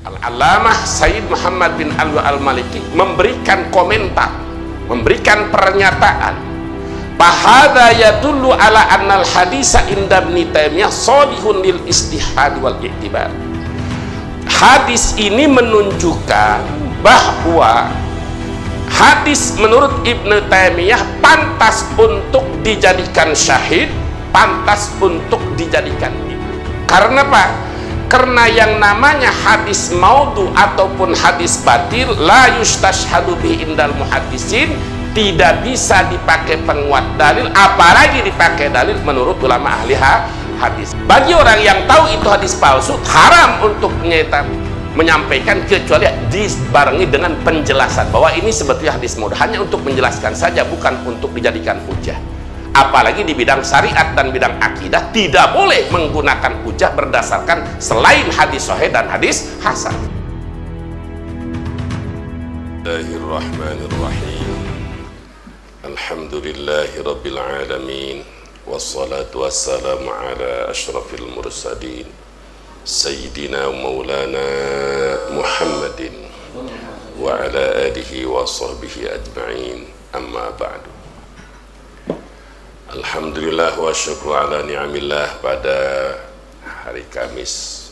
Al-Allamah Sayyid Muhammad bin Alwi al-Maliki memberikan komentar, memberikan pernyataan, bahada yadullu ala annal hadisa inda Ibnu Taimiyah shalihun lil istihad wal i'tibar. Hadis ini menunjukkan bahwa hadis menurut Ibnu Taimiyah pantas untuk dijadikan syahid, pantas untuk dijadikan iman. Karena apa? Karena yang namanya hadis maudhu ataupun hadis batil la yustashhadu bi indal muhaddisin, tidak bisa dipakai penguat dalil, apalagi dipakai dalil menurut ulama ahli hadis. Bagi orang yang tahu itu hadis palsu, haram untuk menyampaikan kecuali dibarengi dengan penjelasan bahwa ini sebetulnya hadis maudhu, hanya untuk menjelaskan saja, bukan untuk dijadikan hujah. Apalagi di bidang syariat dan bidang akidah tidak boleh menggunakan hujah berdasarkan selain hadis sahih dan hadis hasan. Bismillahirrahmanirrahim. Alhamdulillahirabbil alamin, wassalatu wassalamu ala asyrafil mursalin sayyidina maulana Muhammadin wa ala alihi wa sahbihi ajma'in. Amma ba'du. Alhamdulillah wa syukru ala ni'amillah. Pada hari Kamis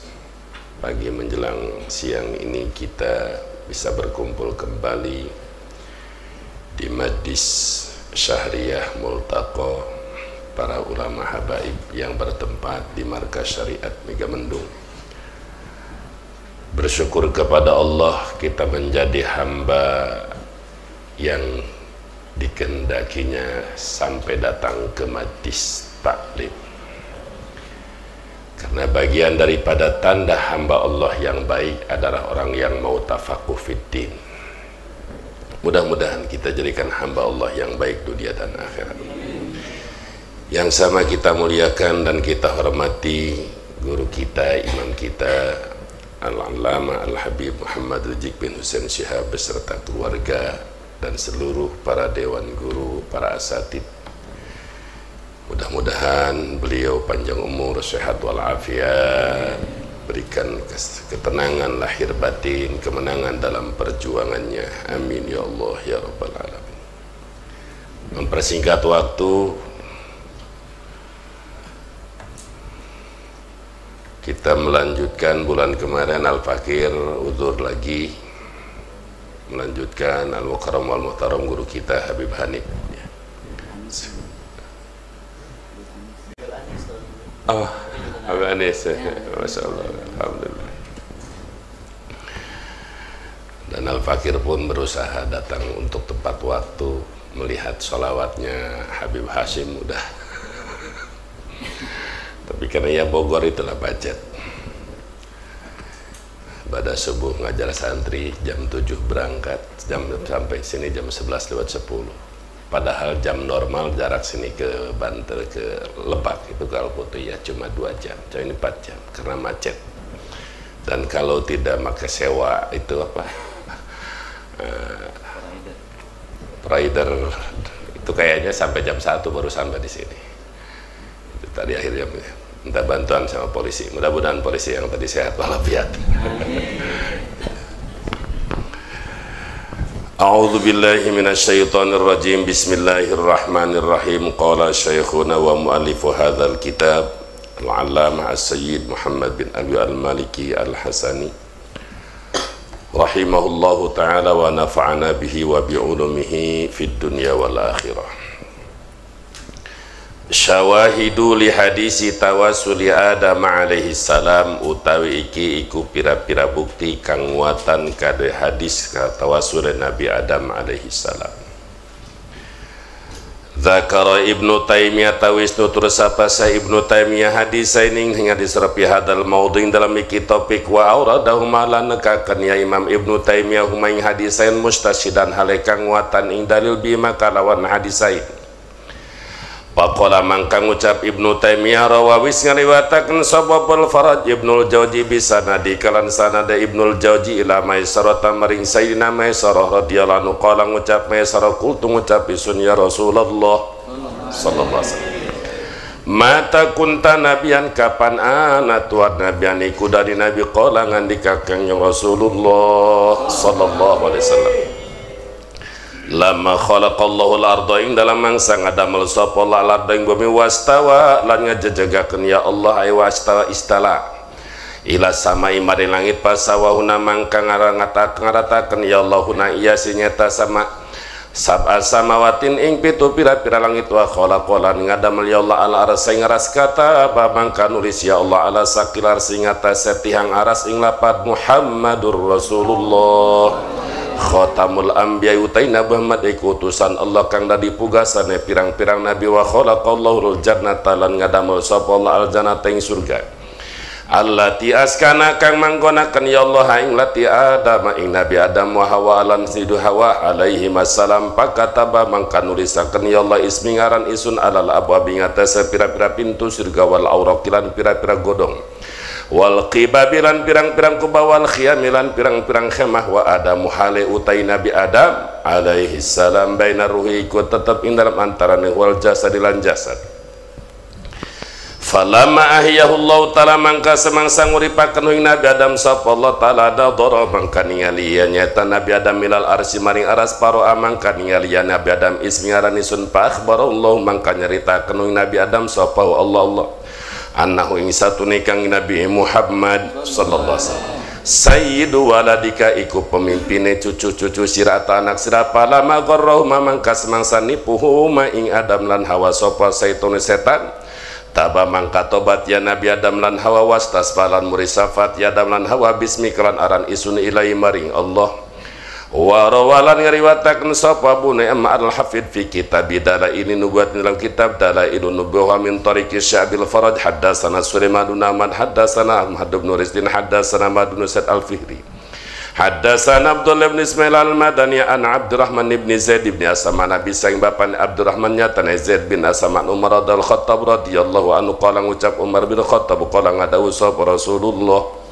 pagi menjelang siang ini kita bisa berkumpul kembali di Majlis Syahriyah Multaqa para ulama habaib yang bertempat di Markas Syariat Megamendung. Bersyukur kepada Allah kita menjadi hamba yang dikehendakinya sampai datang ke majlis taklim, karena bagian daripada tanda hamba Allah yang baik adalah orang yang mau tafaquh fiddin. Mudah-mudahan kita jadikan hamba Allah yang baik dunia dan akhirat. Yang sama kita muliakan dan kita hormati guru kita, imam kita Al-Allamah Al-Habib Muhammad Rijik bin Husain Syihab beserta keluarga dan seluruh para dewan guru, para asatid. Mudah-mudahan beliau panjang umur, sehat walafiat, berikan ketenangan lahir batin, kemenangan dalam perjuangannya. Amin ya Allah ya Rabbal Alamin. Mempersingkat waktu, kita melanjutkan bulan kemarin Al-Fakir udzur lagi, melanjutkan Al-Mukarram wal-Muhtaram guru kita Habib Hanif. Oh, Habib Anis, Masya Allah, Alhamdulillah. Dan Al-Fakir pun berusaha datang untuk tepat waktu, melihat sholawatnya Habib Hashim udah. Tapi karena ya Bogor itulah budget. Pada subuh ngajar santri jam 7 berangkat, sampai sini jam 11:10. Padahal jam normal jarak sini ke Banten ke Lebak itu kalau foto ya cuma 2 jam, ini 4 jam karena macet. Dan kalau tidak pakai sewa itu apa? Rider itu kayaknya sampai jam 1 baru sampai di sini. Itu tadi akhirnya minta bantuan sama polisi. Mudah-mudahan polisi yang tadi sehat walafiat. A'udzu billahi minasyaitonir rajim. Bismillahirrahmanirrahim. Qala syekhuna wa muallifu hadzal kitab Al-Allamah As-Sayyid Muhammad bin Alwi al-Maliki al-Hasani rahimahullahu ta'ala wa nafa'ana bihi wa bi'ulumihi fid dunya wal akhirah. Syawahidu li hadisi tawasuli Adam alaihi salam, utawi iki iku pira-pira bukti kang nguatan kade hadis tawasul Nabi Adam alaihi salam. Zakara Ibnu Taimiyah tawis nutur sapa sa Ibnu Taimiyah hadis ini hingga diserapi hadal maudhin dalam iki topik wa auradahu malan nekakan ya Imam Ibnu Taimiyah humaing hadisain mustasyidan halekang nguatan ing dalil bima kalawan hadisain. Faqala mangkang ucap Ibnu Taimiyah rawawis ngariwataken sababul Faraj Ibnul Jauzi bisanadi kalan sanada Ibnul Jauzi ila Maisarah maring Sayyidina Maisarah radhiyallahu anhu qala ngucap Maisarah qultu ngucap isun ya Rasulullah sallallahu alaihi wasallam mata kunta nabian kapan ana tuat nabian iku dari nabi qala ngandika kang Rasulullah sallallahu alaihi wasallam lama khalaqallahu al-ardha ing dalam mangsa ngadamel sapa Allah al-ardha ing bumi wastawa lan ngajejegaken ya Allah ay wastawa istala ila samai mari langit pasawahuna mangka ngarataken ya Allahuna iya sinyata sama sab'a samawatin ing pitu pira-pira langit wa khalaqalan ngadamel ya Allah ala aras sing aras kata mangka nulis ya Allah ala sakilar sing atas setihang aras ing lapad Muhammadur Rasulullah khatamul anbiya utai Nabi Muhammad iku utusan Allah kang dadi pugasane pirang-pirang nabi wa khalaqallahu jannata lan ngadamel sapa Allah al jannata ing surga allati askana kang manggonaken ya Allah ing lati Adam ing Nabi Adam wa Hawa lan sidu Hawa alaihi wassalam pakataba mangka nulisaken ya Allah ismi ngaran isun alal abwabi ngatasé pira-pira pintu surga wal auraqilan pira-pira godong wal qibabilan pirang-pirang kubah wal khiyamilan pirang-pirang khemah wa Adam hale utai Nabi Adam alaihi salam baina ruhi iku tetep ing dalam antarané wal jasad lan jasad falamma ahyahullahu ta'ala mangka semangsa nguripaken ing Nabi Adam sapa Allah ta'ala dadara mangka ningali nyata Nabi Adam milal arsy maring aras paro mangka ningali Nabi Adam ismi aranisun pa akhbarallahu mangka nyaritaken ing Nabi Adam sapa Allah annahu ing satune kang Nabi Muhammad sallallahu alaihi wasallam sayyidu waladika iku pemimpine cucu-cucu sira anak sira palama gharrahu mangka semangsa nipuhu ma ing Adam lan Hawa sapa saitune setan taba mangka tobat ya Nabi Adam lan Hawa wastas falan murisafat ya Adam lan Hawa bismi kelan aran isun ilai maring Allah wa rawalan ngriwataken sapa bune amma al-hafid fi kitab dalail nubuwat dalam kitab dalailun nubuwah min tariqi Syabil Faraj haddatsana Sulaiman bin Ahmad haddatsana Ahmad bin Rizqin haddatsana Madun Said al-Fihri haddatsana Abdullah bin Ismail al-Madani an Abdurrahman bin Zaid bin Asma nabi sang bapan Abdurrahman nyata Zaid bin Asma Umar al-Khattab radhiyallahu anhu qala ngucap Umar bin Khattab qala ngadawu sapa Rasulullah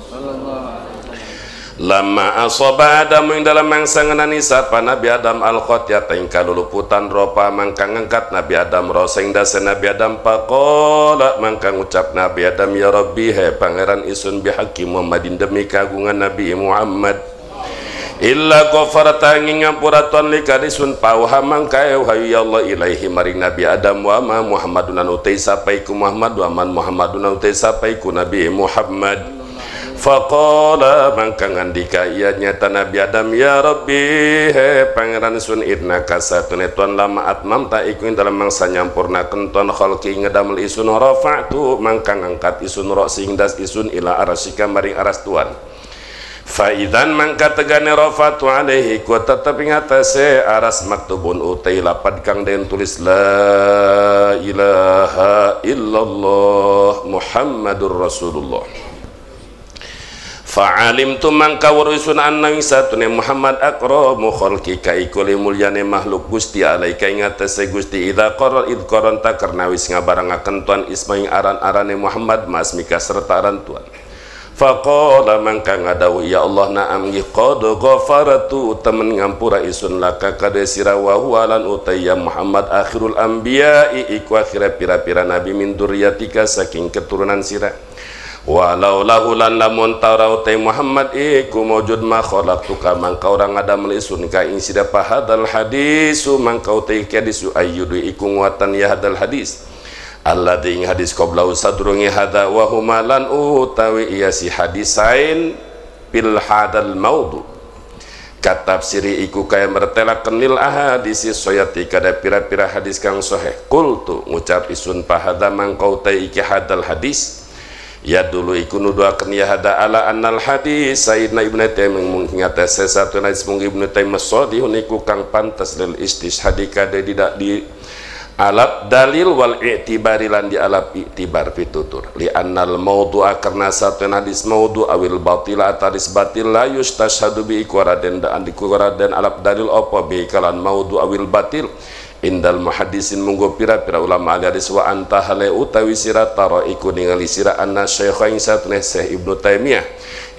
lama asaba Adam ing dalam mangsa ngenani sapa Nabi Adam al-Khatiyah ing kaluluputan ropa mangka ngangkat Nabi Adam rasa ing dasa Nabi Adam faqala mangka ngucap Nabi Adam ya Rabbi he pangeran isun bihaqi Muhammadin demi kagungan Nabi Muhammad illa ghafarta ing ngampuraton likadisun pauha mangka hayu ya Allah ilaihi maring Nabi Adam wa ma Muhammadun utai sapaiku Muhammad wa man Muhammadun utai sapaiku Nabi Muhammad faqala mangka ngandika iya nyata Nabi Adam ya Rabbi he pangeran sun idna kasatune tuan lama atmam ta iku dalam mangsa nyampurnaken tuan khalqi ngedamel isun rafa'tu mangka ngangkat isun ro sing das isun ila arasika maring aras tuan faidan mangka tegane rafa'tu alaihi ku tetep ing atase aras maktubun utai lapad kang den tulis la ilaha illallah Muhammadur Rasulullah fa'alim tu mangka warusun anna satune Muhammad akramu khalqika ikuli mulyane makhluk Gusti alaika ing atase Gusti idza qaran ta karna wis ngabarangaken tuan ismaing aran-arane Muhammad masmika serta aran tuan faqala mangka ngadawu ya Allah na'am qad ghafaratu temen ngampura isun laka kade sira wa huwa lan utayya Muhammad akhirul anbiya'i iku akhir pira-pira nabi min duryatika saking keturunan sira walau lahulan lamun tarau tay Muhammad iku mawjud ma khalaqtuka mangka orang ada melisun ka ing sida hadal hadisu mangka tay hadisu ayyudu iku nguatan ya hadal hadis alladzi ing hadis qablau sadrungi hada wa huma lan utawi iya si hadisain bil hadal maudu katafsiri iku kaya mertelaken lil ahadisi soyati kada pira-pira hadis kang sahih qultu ngucap isun hada mangka tay iki hadal hadis ya dulu iku nuduhaken ya hada ala annal hadis Sayyidina Ibnu Taimiyah mengingatkan sesatu hadis mung Ibnu Taimiyah sadihun iku kang pantas lil istishhadi kade tidak di alap dalil wal i'tibari lan di alap i'tibar pitutur li annal mawdu'a karena satu hadis mawdu' awil batil ataris batil la yustashhadu bi ikwaraden dan dikuraden alap dalil apa bi kalan mawdu' awil batil indal muhaddisin munggo pira-pira ulama hadis wa anta hale utawi sira tara iku ningali sira anna syekh ing satune Syekh Ibnu Taimiyah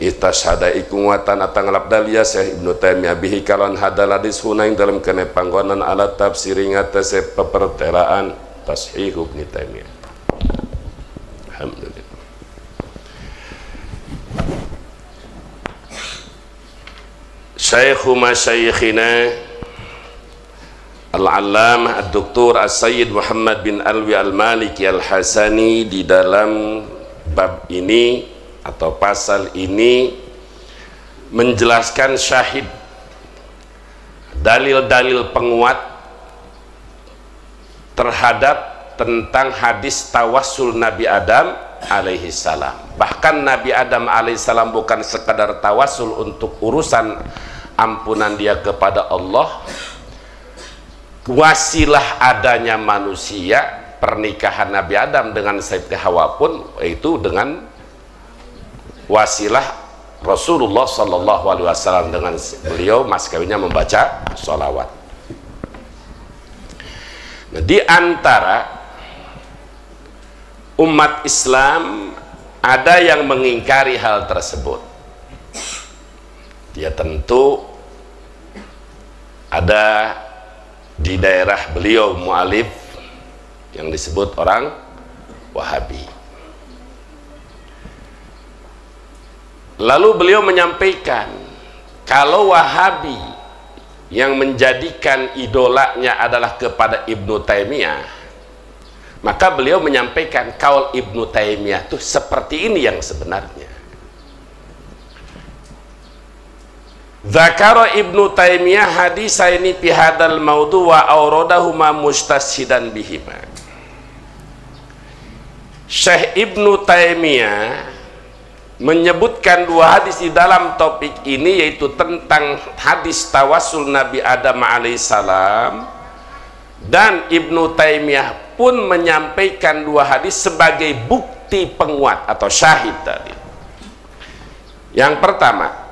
istashhada iku nguatan atang lap dalia Syekh Ibnu Taimiyah bihi kalan hadal hadis hunaing dalam kene panggonan ala tafsir ngatese pepertelaan tashih Ibnu Taimiyah Alhamdulillah. Syekhu masyayikhina Al-Allamah Ad-Doktor As-Sayyid Muhammad bin Alwi Al-Maliki Al-Hasani di dalam bab ini atau pasal ini menjelaskan syahid, dalil-dalil penguat terhadap tentang hadis tawassul Nabi Adam alaihi salam. Bahkan Nabi Adam alaihi salam bukan sekadar tawassul untuk urusan ampunan dia kepada Allah, wasilah adanya manusia, pernikahan Nabi Adam dengan Sayyidah Hawa pun itu dengan wasilah Rasulullah Sallallahu Alaihi Wasallam, dengan beliau mas kawinnya membaca sholawat. Nah, di antara umat Islam ada yang mengingkari hal tersebut. Ya tentu ada di daerah beliau mu'alif yang disebut orang Wahabi. Lalu beliau menyampaikan kalau Wahabi yang menjadikan idolanya adalah kepada Ibnu Taimiyah, maka beliau menyampaikan kaul Ibnu Taimiyah itu seperti ini yang sebenarnya. Zakara Ibnu Taimiyah hadisaini fi hadzal maudhu wa auradahuma mustashidan bihima. Syekh Ibnu Taimiyah menyebutkan dua hadis di dalam topik ini, yaitu tentang hadis tawassul Nabi Adam alaihissalam, dan Ibnu Taimiyah pun menyampaikan dua hadis sebagai bukti penguat atau syahid tadi. Yang pertama,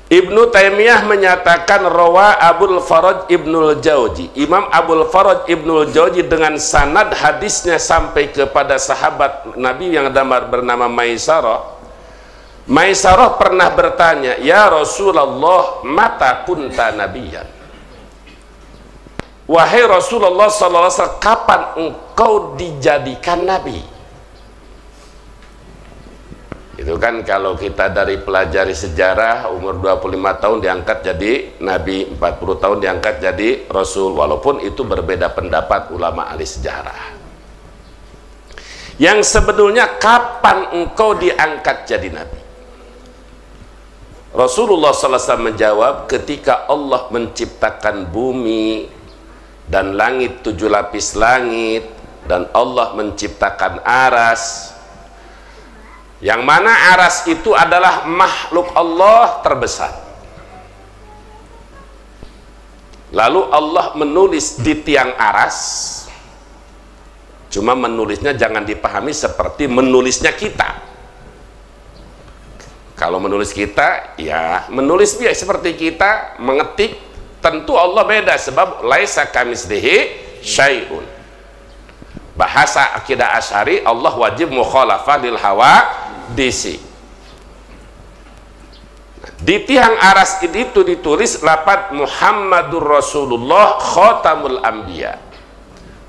Ibnu Taimiyah menyatakan rawa Abul Faraj Ibnul Jauzi, Imam Abul Faraj Ibnul Jauzi dengan sanad hadisnya sampai kepada sahabat Nabi yang bernama Maisarah. Maisarah pernah bertanya, ya Rasulullah, mata kunta nabiyan? Wahai Rasulullah sallallahu alaihi wasallam, kapan engkau dijadikan nabi? Itu kan kalau kita dari pelajari sejarah, umur 25 tahun diangkat jadi nabi, 40 tahun diangkat jadi rasul, walaupun itu berbeda pendapat ulama ahli sejarah. Yang sebetulnya kapan engkau diangkat jadi nabi? Rasulullah SAW menjawab, ketika Allah menciptakan bumi dan langit, 7 lapis langit, dan Allah menciptakan aras, yang mana aras itu adalah makhluk Allah terbesar. Lalu Allah menulis di tiang aras, cuma menulisnya jangan dipahami seperti menulisnya kita. Kalau menulis kita, ya menulis biasa seperti kita mengetik, tentu Allah beda, sebab laisa kamitslihi syai'un. Bahasa akidah Asy'ari, Allah wajib mukhalafah lil hawa disi. Di tiang aras itu ditulis lafaz Muhammadur Rasulullah Khatamul Anbiya.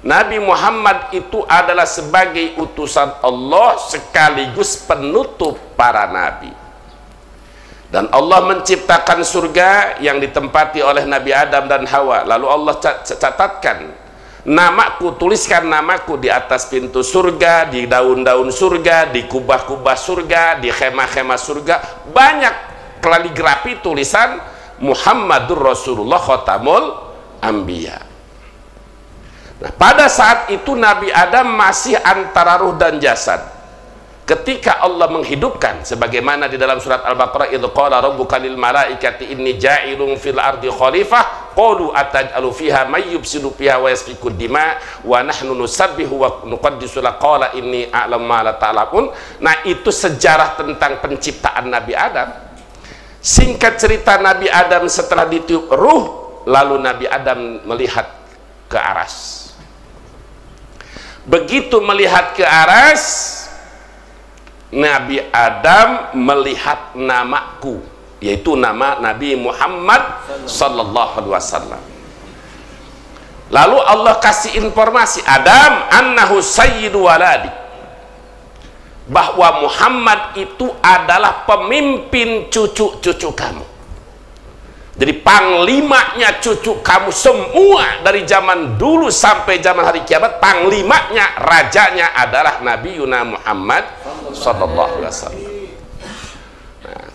Nabi Muhammad itu adalah sebagai utusan Allah sekaligus penutup para nabi. Dan Allah menciptakan surga yang ditempati oleh Nabi Adam dan Hawa. Lalu Allah catatkan, namaku, tuliskan namaku di atas pintu surga, di daun-daun surga, di kubah-kubah surga, di khemah-khemah surga. Banyak kaligrafi tulisan Muhammadur Rasulullah Khatamul Anbiya. Nah, pada saat itu Nabi Adam masih antara ruh dan jasad. Ketika Allah menghidupkan, sebagaimana di dalam surat Al-Baqarah, idz qala rabbuka lil malaikati inni ja'ilun fil ardi khalifah qalu ataj'alu fiha may yufsidu fiha wa yasfiku dima wa nahnu nusabbihu wa nuqaddisu lak qala inni a'lamu ma la ta'lamun. Nah, itu sejarah tentang penciptaan Nabi Adam. Singkat cerita, Nabi Adam setelah ditiup ruh, lalu Nabi Adam melihat ke aras. Begitu melihat ke aras, Nabi Adam melihat namaku, yaitu nama Nabi Muhammad sallallahu alaihi wasallam. Lalu Allah kasih informasi Adam annahu sayyidu waladi, bahwa Muhammad itu adalah pemimpin cucu-cucu kamu. Jadi panglimanya cucu kamu semua dari zaman dulu sampai zaman hari kiamat, panglimanya, rajanya adalah Nabi Yuna Muhammad sallallahu alaihi wasallam. Nah,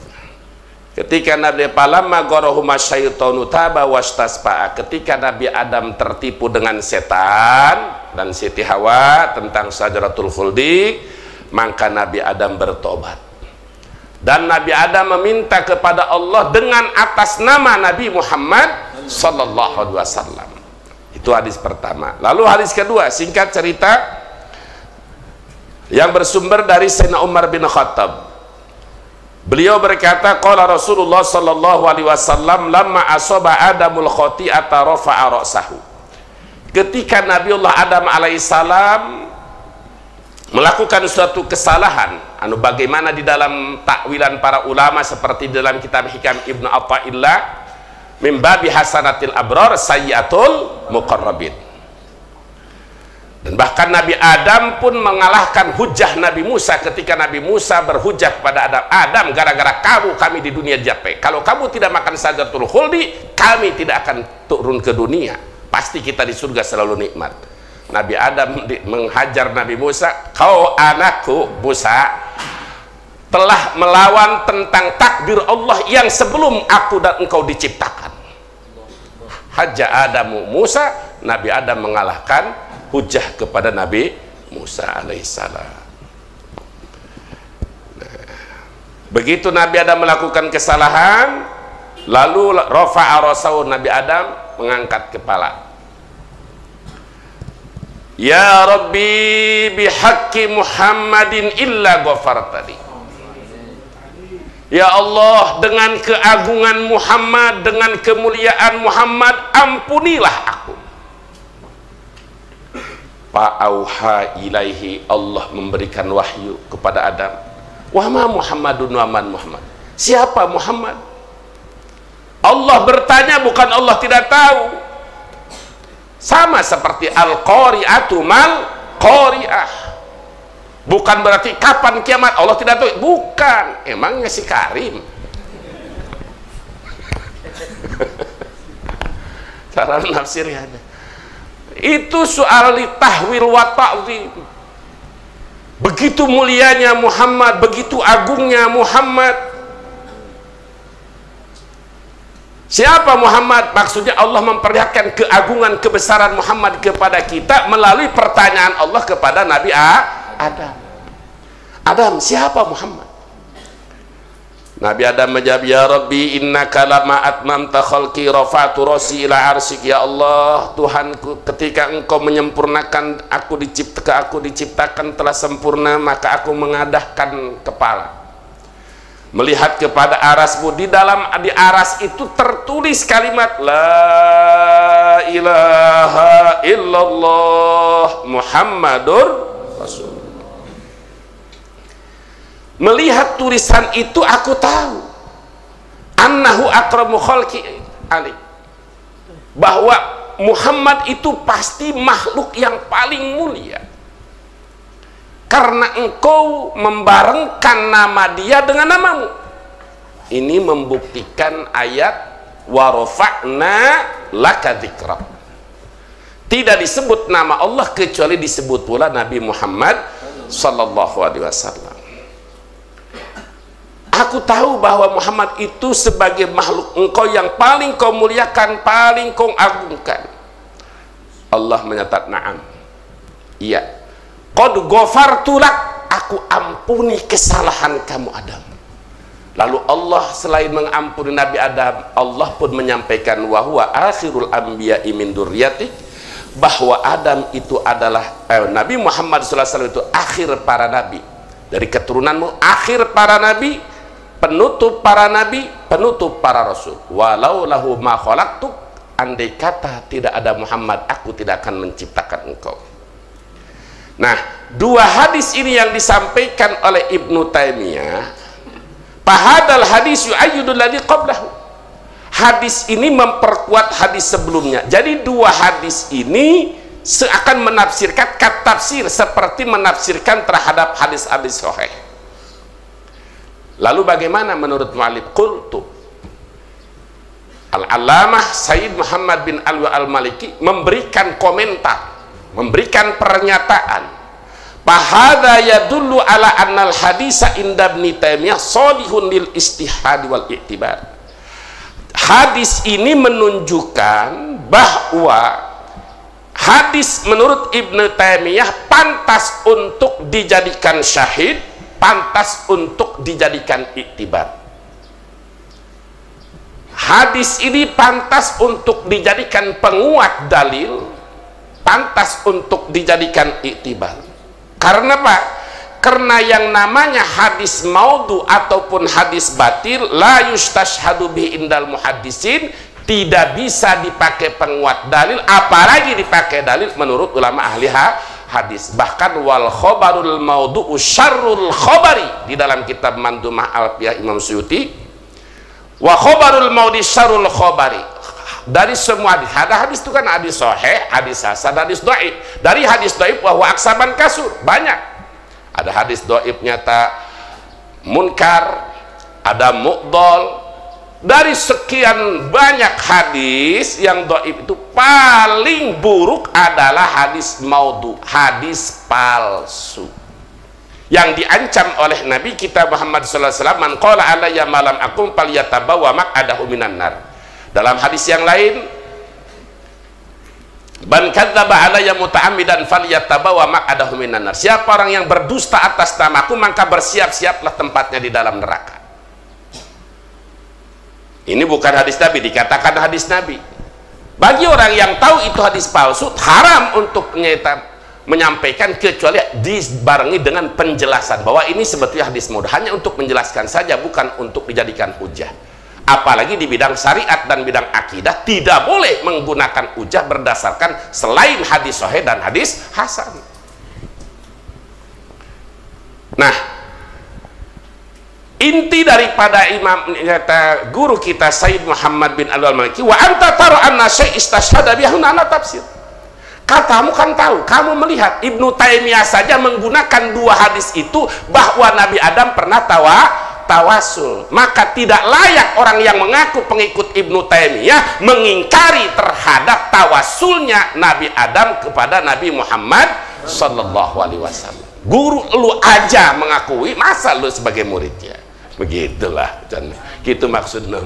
ketika Nabi Palamma gorohuma syaitonu taba wastaspa'a, ketika Nabi Adam tertipu dengan setan dan Siti Hawa tentang Syajaratul Khuldi, maka Nabi Adam bertobat. Dan Nabi Adam meminta kepada Allah dengan atas nama Nabi Muhammad sallallahu alaihi wasallam. Itu hadis pertama. Lalu hadis kedua, singkat cerita, yang bersumber dari Sayyidina Umar bin Khattab. Beliau berkata, qala Rasulullah sallallahu alaihi wasallam lamma asaba Adamul khati'ata rafa'a ra'sahu. Ketika Nabiullah Adam alaihissalam melakukan suatu kesalahan, bagaimana di dalam takwilan para ulama seperti dalam kitab Hikam Ibnu Athaillah, min babi hasanatil abrar sayyatul muqarrabin. Dan bahkan Nabi Adam pun mengalahkan hujah Nabi Musa ketika Nabi Musa berhujah kepada Adam, Adam, gara-gara kamu kami di dunia capek. Kalau kamu tidak makan Syajaratul Khuldi, kami tidak akan turun ke dunia. Pasti kita di surga selalu nikmat. Nabi Adam menghajar Nabi Musa, kau anakku Musa telah melawan tentang takdir Allah yang sebelum aku dan engkau diciptakan. Haja Adamu Musa, Nabi Adam mengalahkan hujah kepada Nabi Musa alaihissalam. Nah, begitu Nabi Adam melakukan kesalahan, lalu rafa'a ra'sahu, Nabi Adam mengangkat kepala. Ya Rabbi bihaqqi Muhammadin illa ghafartali. Ya Allah, dengan keagungan Muhammad, dengan kemuliaan Muhammad, ampunilah aku. Fa'auha ilaihi, Allah memberikan wahyu kepada Adam. Wa ma Muhammadun wa man Muhammad. Siapa Muhammad? Allah bertanya, bukan Allah tidak tahu. Sama seperti al-qari'atu mal qari'ah. Bukan berarti kapan kiamat Allah tidak tahu. Bukan, emangnya si Karim. Cara nafsirnya ada. Itu soal tahwil wa ta'zim. Begitu mulianya Muhammad, begitu agungnya Muhammad. Siapa Muhammad? Maksudnya Allah memperlihatkan keagungan kebesaran Muhammad kepada kita melalui pertanyaan Allah kepada Nabi Adam. Adam, siapa Muhammad? Nabi Adam menjawab, ya Rabbi innaka lama atmamta khalqi rafa'tu rasi ila arsik. Ya Allah, Tuhanku, ketika engkau menyempurnakan aku diciptakan telah sempurna, maka aku mengadahkan kepala melihat kepada arasmu. Di aras itu tertulis kalimat la ilaha illallah Muhammadur Rasul. Melihat tulisan itu aku tahu annahu akramu khalqi ali, bahwa Muhammad itu pasti makhluk yang paling mulia, karena engkau membarengkan nama dia dengan namamu. Ini membuktikan ayat wa rafa'na laka dzikrak. Tidak disebut nama Allah kecuali disebut pula Nabi Muhammad sallallahu alaihi wasallam. Aku tahu bahwa Muhammad itu sebagai makhluk engkau yang paling kau muliakan, paling kau agungkan. Allah menyatakan na'am, iya, qad ghafartu lak, aku ampuni kesalahan kamu Adam. Lalu Allah selain mengampuni Nabi Adam, Allah pun menyampaikan wa huwa akhirul anbiya'i min dzurriyyati, bahwa Adam itu adalah Nabi Muhammad SAW itu akhir para nabi dari keturunanmu, akhir para nabi, penutup para nabi, penutup para rasul. Walau lahu ma khalaqtu, andai kata tidak ada Muhammad, aku tidak akan menciptakan engkau. Nah, dua hadis ini yang disampaikan oleh Ibnu Taimiyah, fahadal hadis yu'ayyidul ladzi qablahu. hadis ini memperkuat hadis sebelumnya. Jadi dua hadis ini seakan menafsirkan tafsir seperti menafsirkan terhadap hadis-hadis sahih. Lalu bagaimana menurut mu'allif? Qultu, Al-Allamah Sayyid Muhammad bin Alwi al-Maliki memberikan komentar, memberikan pernyataan, bahada yadullu ala annal hadisa inda Ibnu Taimiyah salihun lil istihad wal i'tibar. Hadis ini menunjukkan bahwa hadis menurut Ibnu Taimiyah pantas untuk dijadikan syahid, pantas untuk dijadikan iktibar. Hadis ini pantas untuk dijadikan penguat dalil, pantas untuk dijadikan iktibar. Karena apa? Karena yang namanya hadis maudhu ataupun hadis batil la yustashhadu bi indal muhaddisin, tidak bisa dipakai penguat dalil, apalagi dipakai dalil menurut ulama ahli hadis. Bahkan wal khobarul maudhu'u syarrul khobari, di dalam kitab Mandumah Alfiyah Imam Suyuti, wa khobarul maudhi syarrul khobari, dari semua hadis, ada hadis itu kan hadis sahih, hadis hasan, hadis dhaif. Dari hadis dhaif bahwa aksaban kasur banyak. Ada hadis dhaif nyata munkar, ada mu'dhal. Dari sekian banyak hadis yang dhaif itu paling buruk adalah hadis maudhu, hadis palsu yang diancam oleh Nabi kita Muhammad sallallahu alaihi wasallam, man qala alayya malam akum falyatabawa maq'adahu minan nar. Dalam hadis yang lain, ban kadzdzaba alayya muta'ammidan falyatabawa maq'adahu minan nar. Siapa orang yang berdusta atas namaku, maka bersiap-siaplah tempatnya di dalam neraka. Ini bukan hadis Nabi, dikatakan hadis Nabi. Bagi orang yang tahu itu hadis palsu, haram untuk menyampaikan kecuali dibarengi dengan penjelasan bahwa ini sebetulnya hadis maudhu, hanya untuk menjelaskan saja, bukan untuk dijadikan hujah. Apalagi di bidang syariat dan bidang akidah tidak boleh menggunakan hujah berdasarkan selain hadis sahih dan hadis hasan. Nah, inti daripada kata guru kita Sayyid Muhammad bin Alwi al-Maliki, wa anta tara anna syai' istashhada bihi ana tafsir. Katamu kan tahu, kamu melihat Ibnu Taimiyah saja menggunakan dua hadis itu bahwa Nabi Adam pernah tawasul, maka tidak layak orang yang mengaku pengikut Ibnu Taimiyah mengingkari terhadap tawasulnya Nabi Adam kepada Nabi Muhammad sallallahu alaihi wasallam. Guru lu aja mengakui, masa lu sebagai muridnya? Begitulah, gitu maksudnya.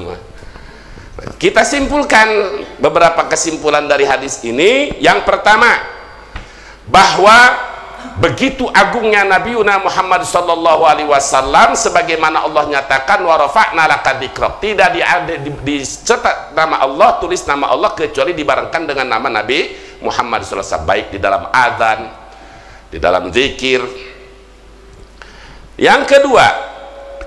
Kita simpulkan beberapa kesimpulan dari hadis ini. Yang pertama, bahwa begitu agungnya Nabiuna Muhammad sallallahu alaihi wasallam, sebagaimana Allah nyatakan wa rafa'na laka dzikrak, tidak dicetak nama Allah, tulis nama Allah kecuali dibarengkan dengan nama Nabi Muhammad sallallahu alaihi wasallam, baik di dalam azan, di dalam zikir. Yang kedua,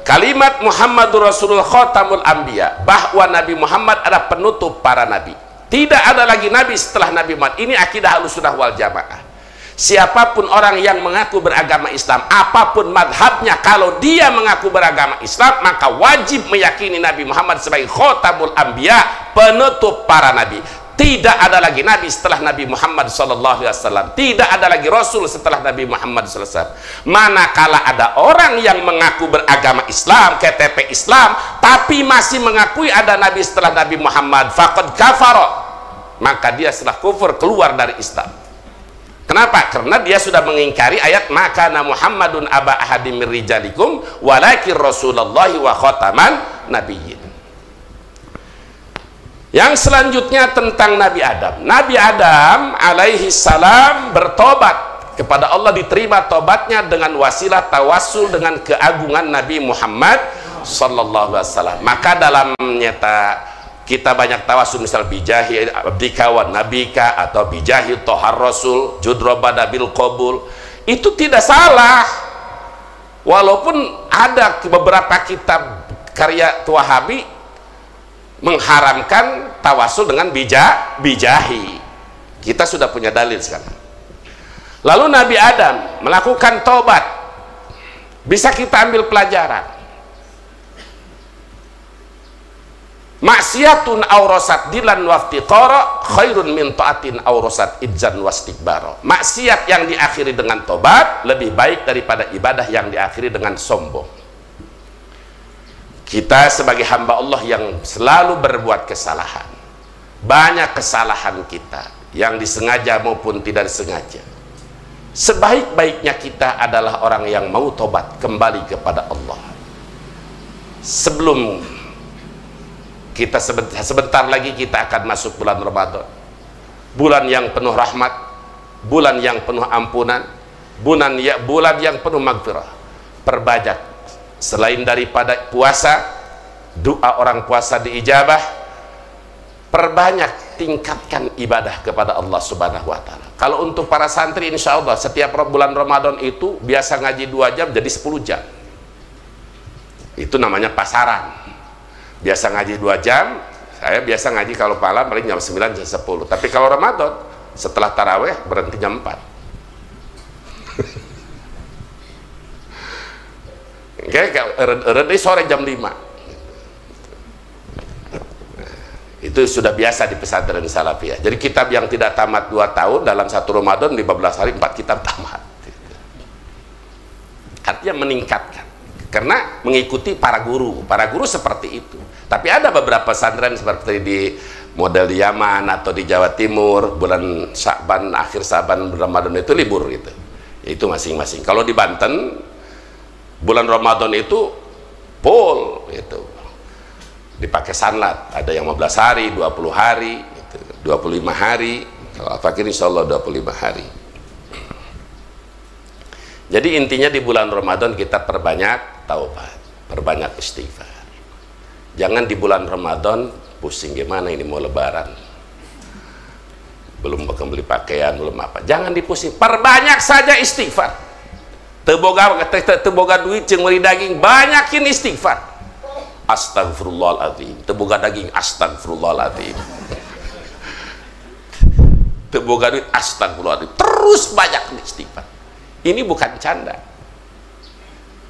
kalimat Muhammadur Rasulullah khatamul anbiya, bahwa Nabi Muhammad adalah penutup para nabi. Tidak ada lagi nabi setelah Nabi Muhammad. Ini akidah Ahlussunnah wal Jamaah. Siapapun orang yang mengaku beragama Islam, apapun madhabnya, kalau dia mengaku beragama Islam, maka wajib meyakini Nabi Muhammad sebagai khatamul anbiya, penutup para nabi. Tidak ada lagi nabi setelah Nabi Muhammad SAW. Tidak ada lagi rasul setelah Nabi Muhammad SAW. Manakala ada orang yang mengaku beragama Islam, KTP Islam, tapi masih mengakui ada nabi setelah Nabi Muhammad, faqad kafara, maka dia setelah kufur, keluar dari Islam. Kenapa? Karena dia sudah mengingkari ayat maka Muhammadun aba ahadim mir rijalikum walakin rasulullahi wa khataman nabiyyin. Yang selanjutnya tentang Nabi Adam. Nabi Adam alaihi salam bertobat kepada Allah, diterima tobatnya dengan wasilah tawasul dengan keagungan Nabi Muhammad sallallahu alaihi wasallam. Maka dalam nyata kita banyak tawasul, misal bijahi abdika wa nabika, atau bijahi tohar rasul judrobada bil qabul. Itu tidak salah, walaupun ada beberapa kitab karya Wahabi mengharamkan tawasul dengan bijahi. Kita sudah punya dalil sekarang. Lalu Nabi Adam melakukan tobat, bisa kita ambil pelajaran. Maksiatun aurasat dilan waftiqara khairun min taatin aurasat idzan wastikbara. Maksiat yang diakhiri dengan tobat lebih baik daripada ibadah yang diakhiri dengan sombong. Kita sebagai hamba Allah yang selalu berbuat kesalahan, banyak kesalahan kita yang disengaja maupun tidak disengaja. Sebaik-baiknya kita adalah orang yang mau tobat kembali kepada Allah. Sebelum kita sebentar lagi kita akan masuk bulan Ramadan, bulan yang penuh rahmat, bulan yang penuh ampunan, bulan yang penuh magfirah. Perbanyak, selain daripada puasa, doa orang puasa diijabah, perbanyak, tingkatkan ibadah kepada Allah Subhanahu wa Ta'ala. Kalau untuk para santri, insya Allah setiap bulan Ramadan itu biasa ngaji 2 jam jadi 10 jam. Itu namanya pasaran. Biasa ngaji 2 jam, saya biasa ngaji kalau malam paling jam 9 jam 10. Tapi kalau Ramadan setelah taraweh berhenti jam 4. Oke, sore jam 5. Itu sudah biasa di pesantren salafiyah. Jadi kitab yang tidak tamat 2 tahun dalam 1 Ramadan 15 hari 4 kitab tamat. Artinya meningkatkan. Karena mengikuti para guru seperti itu. Tapi ada beberapa pesantren seperti di model di Yaman atau di Jawa Timur, bulan Sya'ban, akhir Sya'ban, Ramadan itu libur gitu. Itu masing-masing. Kalau di Banten bulan Ramadan itu full itu. Dipakai sanlat, ada yang 15 hari, 20 hari, gitu, 25 hari. Kalau Al-Fakir insya Allah 25 hari. Jadi intinya di bulan Ramadan kita perbanyak taubat, perbanyak istighfar. Jangan di bulan Ramadan pusing gimana ini mau lebaran, belum beli pakaian, belum apa. Jangan dipusing, perbanyak saja istighfar. Teboga duit jeung meuli daging, banyakin istighfar. Astagfirullahaladzim. Teboga daging, astagfirullahaladzim. Teboga duit, astagfirullahaladzim. Terus banyak istighfar. Ini bukan canda.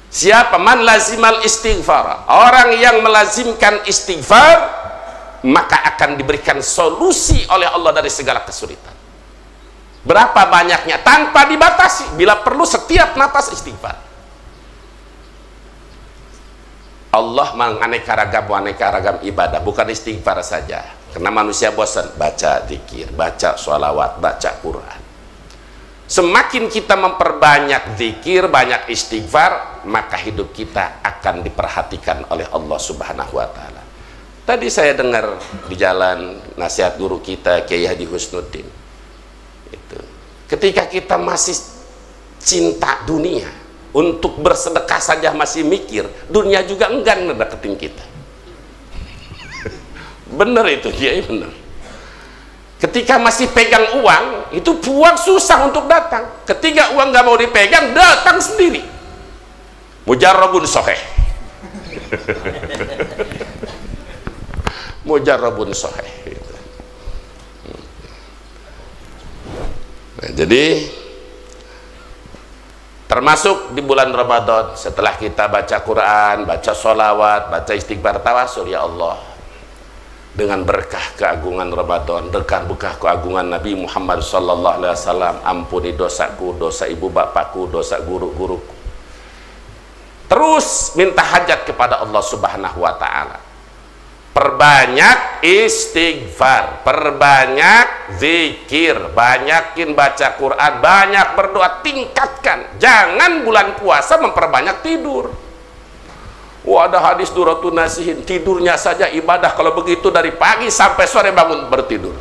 Siapa man lazimal istighfar, orang yang melazimkan istighfar, maka akan diberikan solusi oleh Allah dari segala kesulitan. Berapa banyaknya tanpa dibatasi, bila perlu setiap napas istighfar. Allah menganeka ragam ibadah, bukan istighfar saja. Karena manusia bosan baca zikir, baca sholawat, baca Quran. Semakin kita memperbanyak zikir, banyak istighfar, maka hidup kita akan diperhatikan oleh Allah Subhanahu wa Ta'ala. Tadi saya dengar di jalan nasihat guru kita Kiai Haji Husnuddin. Itu. Ketika kita masih cinta dunia, untuk bersedekah saja masih mikir, dunia juga enggan ngedeketin kita. Bener itu Kiai, bener. Ketika masih pegang uang, itu uang susah untuk datang. Ketika uang nggak mau dipegang, datang sendiri. Mujarrabun soheh. Mujarrabun soheh. Nah, jadi termasuk di bulan Ramadan, setelah kita baca Quran, baca sholawat, baca istighfar, tawasul, ya Allah, dengan berkah keagungan Ramadan, berkah keagungan Nabi Muhammad sallallahu alaihi wasallam, ampuni dosaku, dosa ibu bapakku, dosa guru-guruku. Terus minta hajat kepada Allah Subhanahu wa Ta'ala. Perbanyak istighfar, perbanyak zikir, banyakin baca Quran, banyak berdoa, tingkatkan. Jangan bulan puasa memperbanyak tidur. Wah, ada hadis Duratun Nasihin, tidurnya saja ibadah. Kalau begitu dari pagi sampai sore bangun bertidur.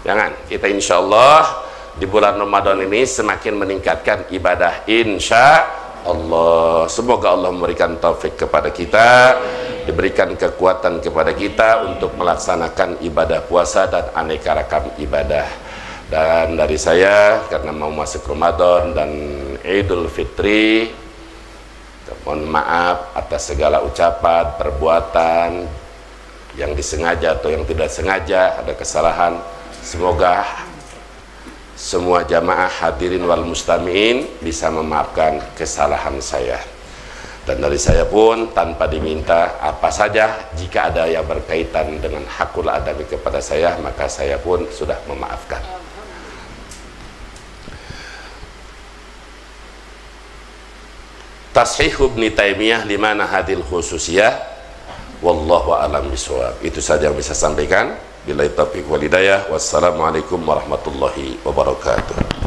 Jangan, kita insya Allah di bulan Ramadan ini semakin meningkatkan ibadah, insya Allah. Semoga Allah memberikan taufik kepada kita, diberikan kekuatan kepada kita untuk melaksanakan ibadah puasa dan aneka ragam ibadah. Dan dari saya, karena mau masuk Ramadan dan Idul Fitri, mohon maaf atas segala ucapan, perbuatan yang disengaja atau yang tidak sengaja, ada kesalahan. Semoga semua jamaah hadirin wal mustami'in bisa memaafkan kesalahan saya. Dan dari saya pun tanpa diminta apa saja, jika ada yang berkaitan dengan hakul adami kepada saya, maka saya pun sudah memaafkan. Tashih Ibnu Taimiyah limana hadil khususiyah, wallahu a'lam bishawab. Itu saja yang bisa sampaikan. Billahi taufiq wal hidayah. Wassalamualaikum warahmatullahi wabarakatuh.